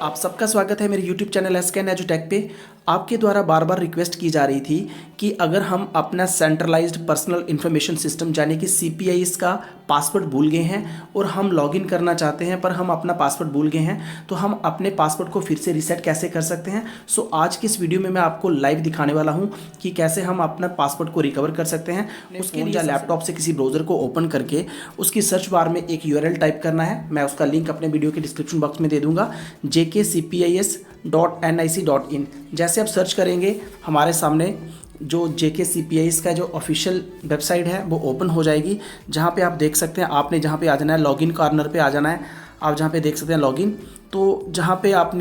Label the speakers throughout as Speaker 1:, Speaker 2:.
Speaker 1: आप सबका स्वागत है मेरे YouTube channel scan edu tech पे। आपके द्वारा बार बार रिक्वेस्ट की जा रही थी कि अगर हम अपना सेंट्रलाइज्ड पर्सनल इन्फॉर्मेशन सिस्टम यानी कि CPIS का पासवर्ड भूल गए हैं और हम लॉगिन करना चाहते हैं पर हम अपना पासवर्ड भूल गए हैं, तो हम अपने पासवर्ड को फिर से रीसेट कैसे कर सकते हैं। सो आज की इस वीडियो में मैं आपको लाइव दिखाने वाला हूं कि कैसे हम अपना पासवर्ड को रिकवर कर सकते हैं। उसके लिए लैपटॉप से किसी ब्राउज़र को ओपन करके उसकी सर्च बार में एक URL टाइप करना है। मैं उसका लिंक अपने वीडियो के डिस्क्रिप्शन बॉक्स में दे दूँगा, Jkcpis.nic.in। जैसे आप सर्च करेंगे हमारे सामने जो Jkcpis का जो ऑफिशियल वेबसाइट है वो ओपन हो जाएगी, जहाँ पे आप देख सकते हैं आपने जहाँ पे आ जाना है लॉगिन कॉर्नर पे आ जाना है। आप जहाँ पे देख सकते हैं लॉगिन, तो जहाँ पे आप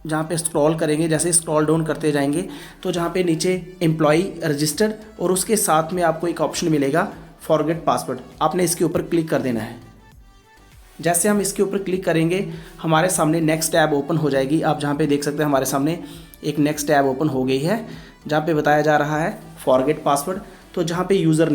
Speaker 1: जहाँ पे स्क्रॉल करेंगे, जैसे स्क्रॉल डाउन करते जाएंगे तो जहाँ पे नीचे एम्प्लॉई रजिस्टर्ड और उसके साथ में आपको एक ऑप्शन मिलेगा फॉरगेट पासवर्ड, आपने इसके ऊपर क्लिक कर देना है। जैसे हम इसके ऊपर क्लिक करेंगे हमारे सामने नेक्स्ट टैब ओपन हो जाएगी। आप जहाँ पे देख सकते हैं हमारे सामने एक नेक्स्ट टैब ओपन हो गई है, जहाँ पे बताया जा रहा है फॉरगेट पासवर्ड। तो जहाँ पे यूज़र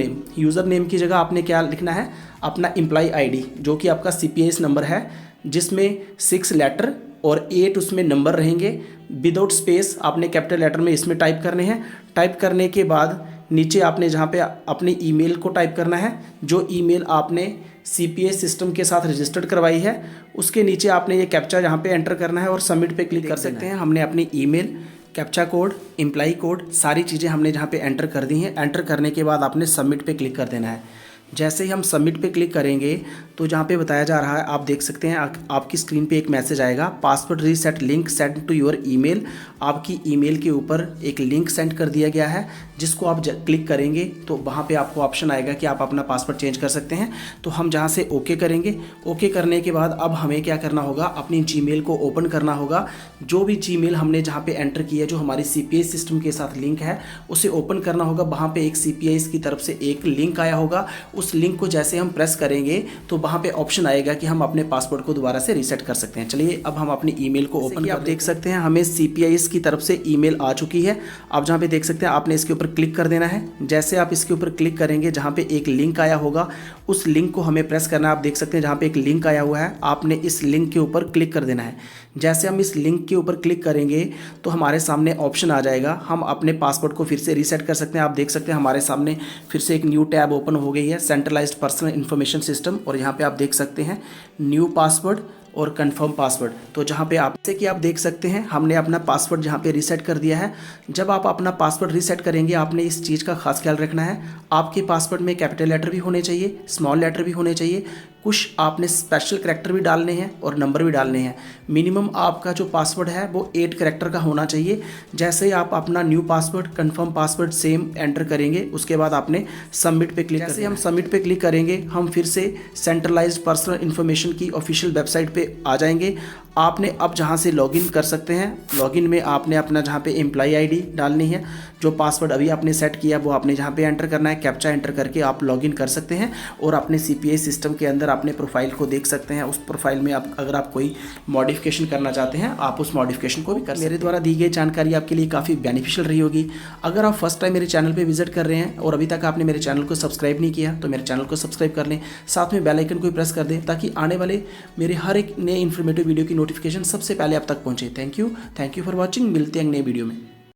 Speaker 1: नेम की जगह आपने क्या लिखना है, अपना एम्प्लॉई ID जो कि आपका CPIS नंबर है, जिसमें 6 लेटर और 8 उसमें नंबर रहेंगे। विदाउट स्पेस आपने कैपिटल लेटर में इसमें टाइप करने हैं। टाइप करने के बाद नीचे आपने जहाँ पे अपनी ईमेल को टाइप करना है, जो ईमेल आपने CPIS सिस्टम के साथ रजिस्टर्ड करवाई है। उसके नीचे आपने ये कैप्चा यहाँ पे एंटर करना है और सबमिट पे क्लिक कर सकते हैं। हमने अपनी email, captcha code, employee code, सारी चीज़ें हमने जहाँ पे एंटर कर दी हैं। एंटर करने के बाद आपने सबमिट पे क्लिक कर देना है। जैसे ही हम सबमिट पे क्लिक करेंगे तो जहाँ पे बताया जा रहा है आप देख सकते हैं आपकी स्क्रीन पे एक मैसेज आएगा, password reset link send to your email. आपकी ईमेल के ऊपर एक लिंक सेंड कर दिया गया है, जिसको आप क्लिक करेंगे तो वहाँ पे आपको ऑप्शन आएगा कि आप अपना पासवर्ड चेंज कर सकते हैं। तो हम जहाँ से ओके करेंगे, ओके करने के बाद अब हमें क्या करना होगा, अपनी जीमेल को ओपन करना होगा। जो भी जीमेल हमने जहाँ पे एंटर किया, जो हमारी CPIS सिस्टम के साथ लिंक है, उसे ओपन करना होगा। वहाँ पे एक CPIS की तरफ से एक लिंक आया होगा, उस लिंक को जैसे हम प्रेस करेंगे तो वहाँ पे ऑप्शन आएगा कि हम अपने पासवर्ड को दोबारा से रीसेट कर सकते हैं। चलिए अब हम अपनी ईमेल को ओपन कर, आप देख सकते हैं हमें CPIS की तरफ से ईमेल आ चुकी है। आप जहाँ पे देख सकते हैं आपने इसके ऊपर क्लिक कर देना है। जैसे आप इसके ऊपर क्लिक करेंगे, जहाँ पे एक लिंक आया होगा उस लिंक को हमें प्रेस करना है। आप देख सकते हैं जहाँ पे एक लिंक आया हुआ है, आपने इस लिंक के ऊपर क्लिक कर देना है। जैसे हम इस लिंक के ऊपर क्लिक करेंगे तो हमारे सामने ऑप्शन आ जाएगा, हम अपने पासवर्ड को फिर से रीसेट कर सकते हैं। आप देख सकते हैं हमारे सामने फिर से एक न्यू टैब ओपन हो गई है, सेंट्रलाइज्ड पर्सनल इन्फॉर्मेशन सिस्टम, और यहाँ पे आप देख सकते हैं न्यू पासवर्ड और कंफर्म पासवर्ड। तो जहाँ पे आप जैसे कि आप देख सकते हैं हमने अपना पासवर्ड जहाँ पे रीसेट कर दिया है। जब आप अपना पासवर्ड रीसेट करेंगे आपने इस चीज़ का खास ख्याल रखना है, आपके पासवर्ड में कैपिटल लेटर भी होने चाहिए, स्मॉल लेटर भी होने चाहिए, कुछ आपने स्पेशल करैक्टर भी डालने हैं और नंबर भी डालने हैं। मिनिमम आपका जो पासवर्ड है वो 8 करैक्टर का होना चाहिए। जैसे ही आप अपना new password, confirm password same enter करेंगे, उसके बाद आपने सबमिट पे क्लिक करेंगे। जैसे हम सबमिट पे क्लिक करेंगे हम फिर से सेंट्रलाइज्ड पर्सनल इन्फॉर्मेशन की ऑफिशियल वेबसाइट पे आ जाएंगे। आपने अब जहाँ से लॉगिन कर सकते हैं, लॉगिन में आपने अपना जहाँ पे एम्प्लॉई ID डालनी है, जो पासवर्ड अभी आपने सेट किया वो आपने जहाँ पे एंटर करना है। कैप्चा एंटर करके आप लॉगिन कर सकते हैं और अपने CPIS सिस्टम के अंदर अपने प्रोफाइल को देख सकते हैं। उस प्रोफाइल में आप अगर आप कोई मॉडिफिकेशन करना चाहते हैं आप उस मॉडिफिकेशन को भी कर सकते हैं। मेरे द्वारा दी गई जानकारी आपके लिए काफ़ी बेनिफिशियल रही होगी। अगर आप फर्स्ट टाइम मेरे चैनल पर विजिट कर रहे हैं और अभी तक आपने मेरे चैनल को सब्सक्राइब नहीं किया तो मेरे चैनल को सब्सक्राइब कर लें, साथ में बेल आइकन को भी प्रेस कर दें ताकि आने वाले मेरे हर एक नए इन्फॉर्मेटिव वीडियो की नोटिफिकेशन सबसे पहले आप तक पहुंचे। Thank you for watching. मिलते हैं नए वीडियो में।